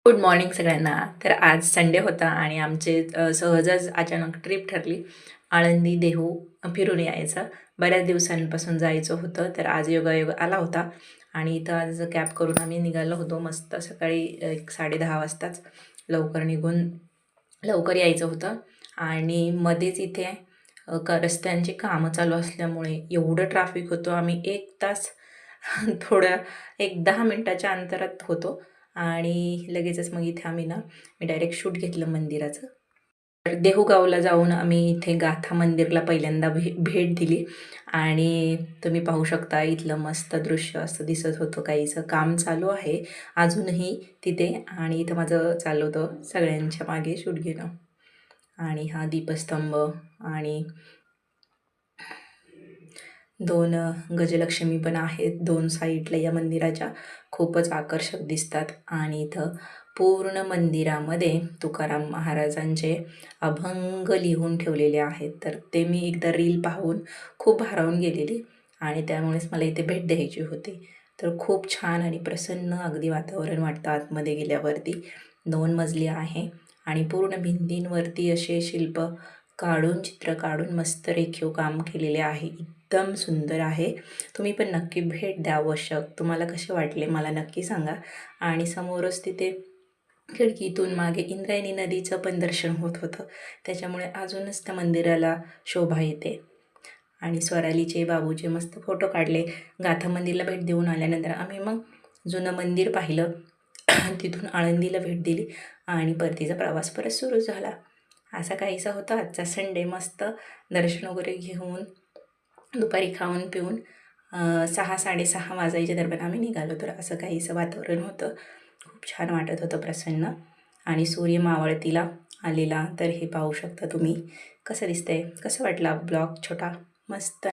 Good morning सगळ्यांना. तर आज संडे होता आणि आमचे सहजच अचानक ट्रिप ठरली. आळंदी, देहू फिरून यायचं. बऱ्याच दिवसांपासून जायचं होतं, तर आज योगायोग आला होता आणि इथं आज कॅब करून आम्ही निघालो होतो. मस्त सकाळी एक 10:30 वाजताच लवकर निघून लवकर यायचं होतं आणि मध्येच इथे रस्त्यांची कामं चालू असल्यामुळे एवढं ट्रॅफिक होतं. आम्ही 1 तास थोड्या एक 10 मिनिटाच्या अंतरात होतो आणि लगेचच मग इथे मी डायरेक्ट शूट घेतलं मंदिराचं. तर देहूगावला जाऊन आम्ही इथे गाथा मंदिरला पहिल्यांदा भेट दिली आणि तुम्ही पाहू शकता इथलं मस्त दृश्य असं दिसत होतं. काहीचं काम चालू आहे अजूनही तिथे आणि इथं माझं चाललं होतं सगळ्यांच्या मागे शूट घेणं. आणि हा दीपस्तंभ आणि 2 गजलक्ष्मी पण आहेत 2 साईडला या मंदिराच्या. खूपच आकर्षक दिसतात आणि इथं पूर्ण मंदिरामध्ये तुकाराम महाराजांचे अभंग लिहून ठेवलेले आहेत. तर ते मी एकदा रील पाहून खूप भारावून गेलेली आणि त्यामुळेच मला इथे भेट द्यायची होती. तर खूप छान आणि प्रसन्न अगदी वातावरण वाटतं आतमध्ये गेल्यावरती. 2 मजली आहे आणि पूर्ण भिंतींवरती असे शिल्प काढून, चित्र काढून मस्त रेखीव काम केलेले आहे. एकदम सुंदर आहे. तुम्ही पण नक्की भेट द्या आवश्यक. तुम्हाला कसे वाटले मला नक्की सांगा. आणि समोरच तिथे खिडकीतून मागे इंद्रायणी नदीचं पण दर्शन होत होतं. त्याच्यामुळे अजूनच त्या मंदिराला शोभा येते. आणि स्वरालीचे, बाबूचे मस्त फोटो काढले. गाथा मंदिरला भेट देऊन आल्यानंतर आम्ही मग जुनं मंदिर पाहिलं. तिथून आळंदीला भेट दिली आणि परतीचा प्रवास परत सुरू झाला. असा काहीसा होता आजचा संडे. मस्त दर्शन वगैरे घेऊन दुपारी खाऊन पिऊन 6-6:30 वाजायच्या दरम्यान आम्ही निघालो. तर असं काहीसं वातावरण होतं. खूप छान वाटत होतं, प्रसन्न आणि सूर्य मावळतीला आलेला. तर हे पाहू शकता तुम्ही कसं दिसतंय. कसं वाटला ब्लॉग छोटा मस्त.